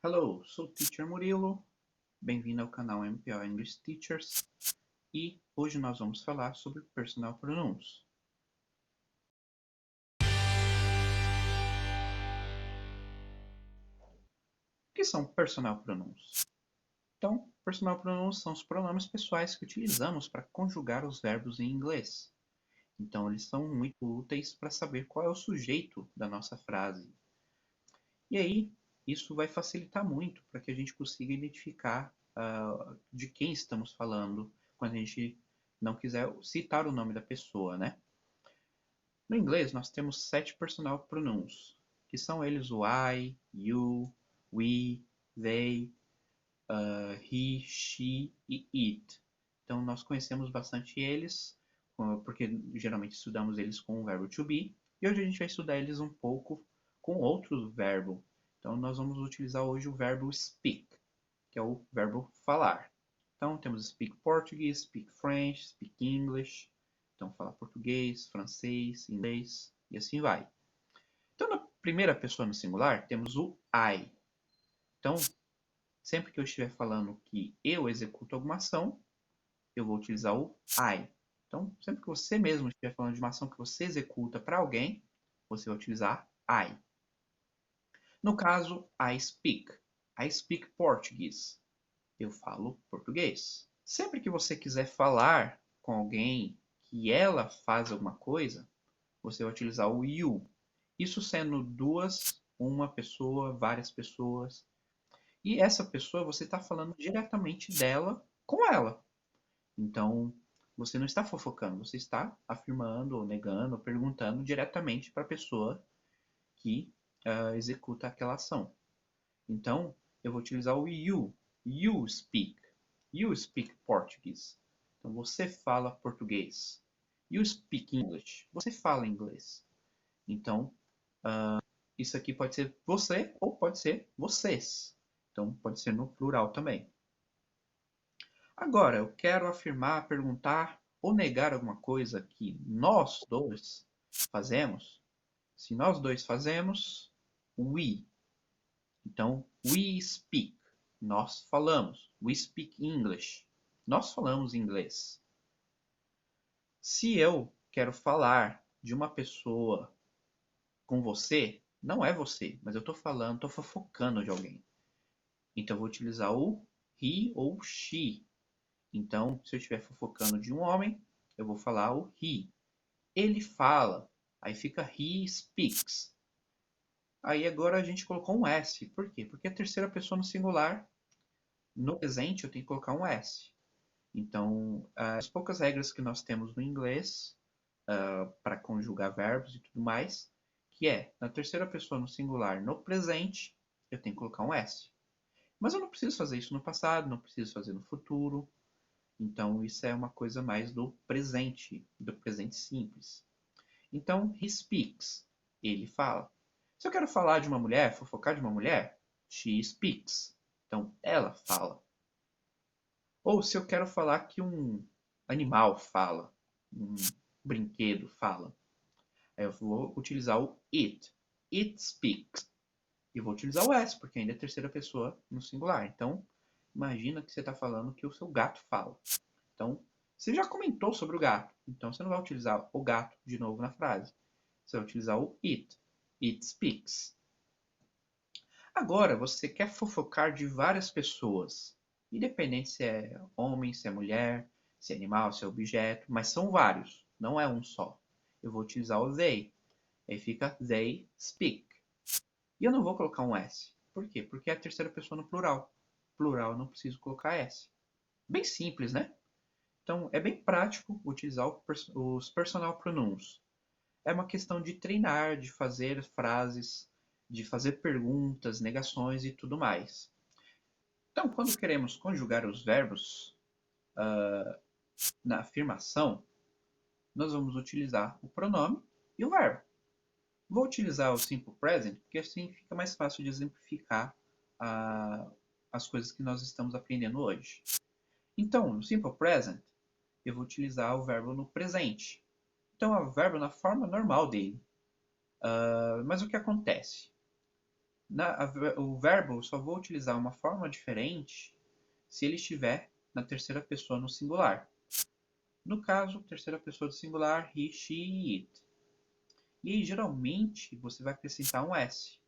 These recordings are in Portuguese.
Hello, sou o Teacher Murilo, bem-vindo ao canal MPO English Teachers e hoje nós vamos falar sobre personal pronouns. O que são personal pronouns? Então, personal pronouns são os pronomes pessoais que utilizamos para conjugar os verbos em inglês. Então, eles são muito úteis para saber qual é o sujeito da nossa frase. E aí, isso vai facilitar muito para que a gente consiga identificar de quem estamos falando quando a gente não quiser citar o nome da pessoa, né? No inglês, nós temos 7 personal pronouns, que são eles o I, you, we, they, he, she e it. Então, nós conhecemos bastante eles, porque geralmente estudamos eles com o verbo to be, e hoje a gente vai estudar eles um pouco com outro verbo. Então, nós vamos utilizar hoje o verbo speak, que é o verbo falar. Então, temos speak Portuguese, speak French, speak English. Então, falar português, francês, inglês e assim vai. Então, na primeira pessoa no singular, temos o I. Então, sempre que eu estiver falando que eu executo alguma ação, eu vou utilizar o I. Então, sempre que você mesmo estiver falando de uma ação que você executa para alguém, você vai utilizar I. No caso, I speak. I speak Portuguese. Eu falo português. Sempre que você quiser falar com alguém que ela faz alguma coisa, você vai utilizar o you. Isso sendo duas, uma pessoa, várias pessoas. E essa pessoa você está falando diretamente dela com ela. Então, você não está fofocando, você está afirmando, ou negando, ou perguntando diretamente para a pessoa que executa aquela ação. Então, eu vou utilizar o you. You speak. You speak Portuguese. Então, você fala português. You speak English. Você fala inglês. Então, isso aqui pode ser você ou pode ser vocês. Então, pode ser no plural também. Agora, eu quero afirmar, perguntar ou negar alguma coisa que nós dois fazemos. Se nós dois fazemos, we. Então, we speak. Nós falamos. We speak English. Nós falamos inglês. Se eu quero falar de uma pessoa com você, não é você, mas eu estou falando, estou fofocando de alguém. Então, eu vou utilizar o he ou she. Então, se eu estiver fofocando de um homem, eu vou falar o he. Ele fala. Aí fica he speaks. Aí agora a gente colocou um S. Por quê? Porque a terceira pessoa no singular, no presente, eu tenho que colocar um S. Então, as poucas regras que nós temos no inglês para conjugar verbos e tudo mais, que é, na terceira pessoa no singular, no presente, eu tenho que colocar um S. Mas eu não preciso fazer isso no passado, não preciso fazer no futuro. Então, isso é uma coisa mais do presente simples. Então, he speaks. Ele fala. Se eu quero falar de uma mulher, fofocar de uma mulher, she speaks. Então, ela fala. Ou se eu quero falar que um animal fala, um brinquedo fala, aí eu vou utilizar o it. It speaks. E vou utilizar o s, porque ainda é terceira pessoa no singular. Então, imagina que você está falando que o seu gato fala. Então, você já comentou sobre o gato. Então, você não vai utilizar o gato de novo na frase. Você vai utilizar o it. It speaks. Agora, você quer fofocar de várias pessoas. Independente se é homem, se é mulher, se é animal, se é objeto. Mas são vários. Não é um só. Eu vou utilizar o they. Aí fica they speak. E eu não vou colocar um S. Por quê? Porque é a terceira pessoa no plural. Plural eu não preciso colocar S. Bem simples, né? Então, é bem prático utilizar os personal pronouns. É uma questão de treinar, de fazer frases, de fazer perguntas, negações e tudo mais. Então, quando queremos conjugar os verbos na afirmação, nós vamos utilizar o pronome e o verbo. Vou utilizar o simple present, porque assim fica mais fácil de exemplificar as coisas que nós estamos aprendendo hoje. Então, no simple present, eu vou utilizar o verbo no presente. Então, é o verbo na forma normal dele. Mas o que acontece? O verbo eu só vou utilizar uma forma diferente se ele estiver na terceira pessoa no singular. No caso, terceira pessoa do singular, he, she, it. E aí, geralmente, você vai acrescentar um S.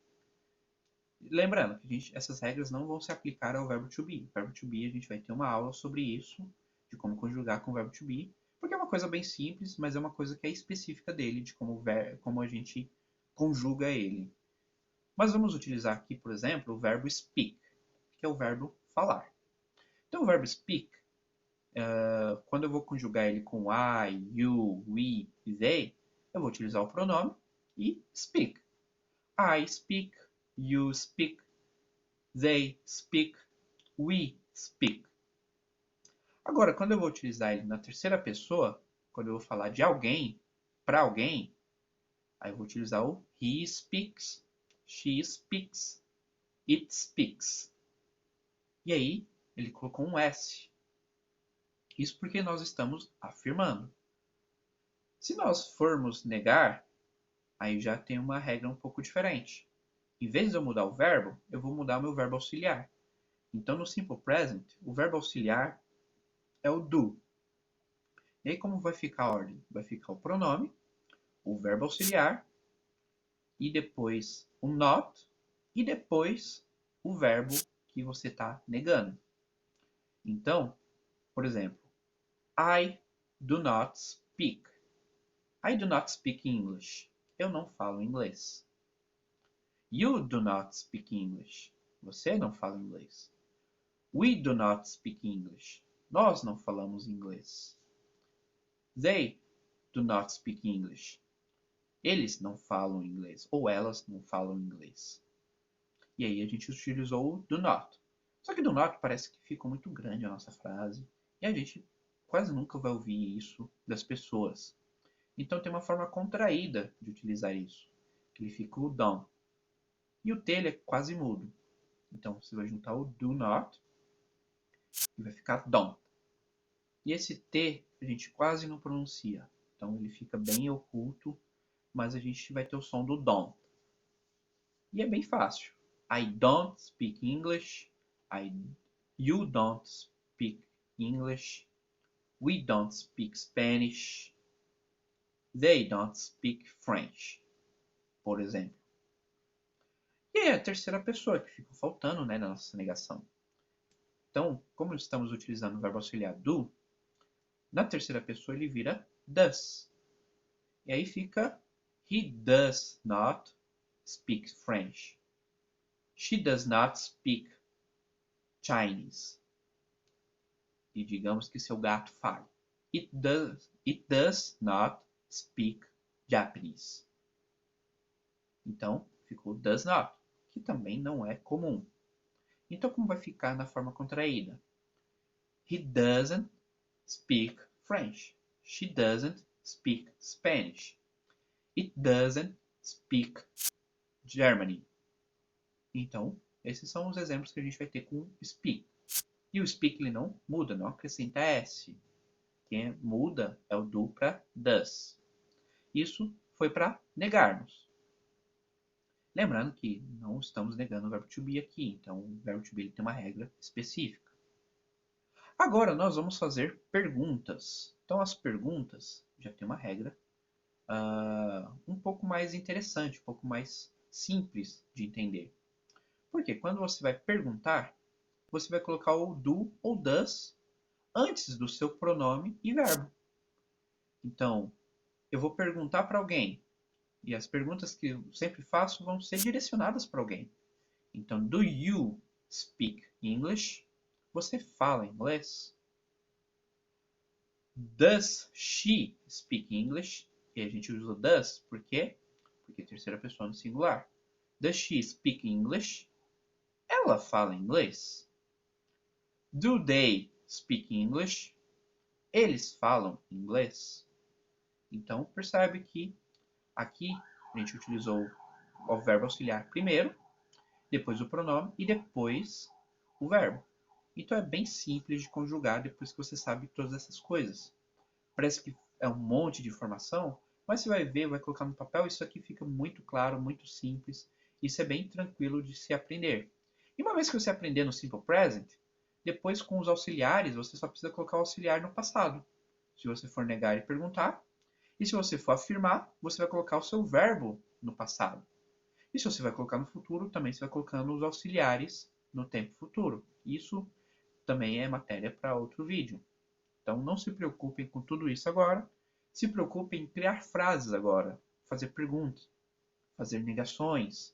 Lembrando que essas regras não vão se aplicar ao verbo to be. O verbo to be, a gente vai ter uma aula sobre isso, de como conjugar com o verbo to be, porque é uma coisa bem simples, mas é uma coisa que é específica dele, de como a gente conjuga ele. Mas vamos utilizar aqui, por exemplo, o verbo speak, que é o verbo falar. Então, o verbo speak, quando eu vou conjugar ele com I, you, we e they, eu vou utilizar o pronome e speak. I speak, you speak, they speak, we speak. Agora, quando eu vou utilizar ele na terceira pessoa, quando eu vou falar de alguém, para alguém, aí eu vou utilizar o he speaks, she speaks, it speaks. E aí, ele colocou um S. Isso porque nós estamos afirmando. Se nós formos negar, aí já tem uma regra um pouco diferente. Em vez de eu mudar o verbo, eu vou mudar o meu verbo auxiliar. Então, no Simple Present, o verbo auxiliar é o do. E aí, como vai ficar a ordem? Vai ficar o pronome, o verbo auxiliar, e depois o not, e depois o verbo que você está negando. Então, por exemplo, I do not speak. I do not speak English. Eu não falo inglês. You do not speak English. Você não fala inglês. We do not speak English. Nós não falamos inglês. They do not speak English. Eles não falam inglês. Ou elas não falam inglês. E aí a gente utilizou o do not. Só que do not parece que ficou muito grande a nossa frase. E a gente quase nunca vai ouvir isso das pessoas. Então tem uma forma contraída de utilizar isso. Que ele fica o don't. E o T ele é quase mudo. Então você vai juntar o do not e vai ficar don't. E esse T a gente quase não pronuncia. Então ele fica bem oculto, mas a gente vai ter o som do don't. E é bem fácil. I don't speak English. You don't speak English. We don't speak Spanish. They don't speak French. Por exemplo. E aí a terceira pessoa que fica faltando, né, na nossa negação. Então, como estamos utilizando o verbo auxiliar do, na terceira pessoa ele vira does. E aí fica he does not speak French. She does not speak Chinese. E digamos que seu gato fale. It does not speak Japanese. Então, ficou does not, que também não é comum. Então, como vai ficar na forma contraída? He doesn't speak French. She doesn't speak Spanish. It doesn't speak Germany. Então, esses são os exemplos que a gente vai ter com speak. E o speak ele não muda, não acrescenta S. Quem muda é o do para does. Isso foi para negarmos. Lembrando que não estamos negando o verbo to be aqui, então o verbo to be ele tem uma regra específica. Agora nós vamos fazer perguntas. Então as perguntas já tem uma regra um pouco mais interessante, um pouco mais simples de entender. Porque quando você vai perguntar, você vai colocar o do ou does antes do seu pronome e verbo. Então, eu vou perguntar para alguém, e as perguntas que eu sempre faço vão ser direcionadas para alguém. Então, do you speak English? Você fala inglês? Does she speak English? E a gente usa does, por quê? Porque é terceira pessoa no singular. Does she speak English? Ela fala inglês? Do they speak English? Eles falam inglês? Então, percebe que aqui a gente utilizou o verbo auxiliar primeiro, depois o pronome e depois o verbo. Então é bem simples de conjugar depois que você sabe todas essas coisas. Parece que é um monte de informação, mas você vai ver, vai colocar no papel, isso aqui fica muito claro, muito simples. Isso é bem tranquilo de se aprender. E uma vez que você aprender no Simple Present, depois com os auxiliares, você só precisa colocar o auxiliar no passado. Se você for negar e perguntar. E se você for afirmar, você vai colocar o seu verbo no passado. E se você vai colocar no futuro, também você vai colocando os auxiliares no tempo futuro. Isso também é matéria para outro vídeo. Então não se preocupem com tudo isso agora. Se preocupem em criar frases agora, fazer perguntas, fazer negações,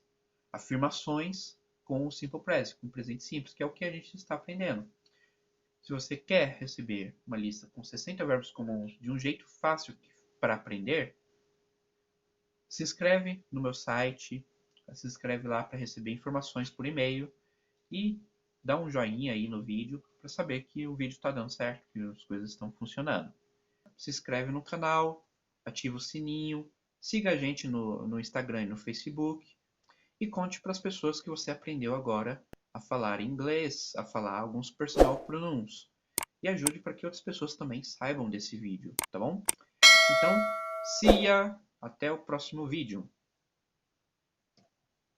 afirmações com o Simple Present, com o presente simples, que é o que a gente está aprendendo. Se você quer receber uma lista com 60 verbos comuns de um jeito fácil para aprender, se inscreve no meu site, se inscreve lá para receber informações por e-mail e dá um joinha aí no vídeo para saber que o vídeo está dando certo, que as coisas estão funcionando. Se inscreve no canal, ativa o sininho, siga a gente no Instagram e no Facebook e conte para as pessoas que você aprendeu agora a falar inglês, a falar alguns personal pronouns. E ajude para que outras pessoas também saibam desse vídeo, tá bom? Então, see ya! Até o próximo vídeo.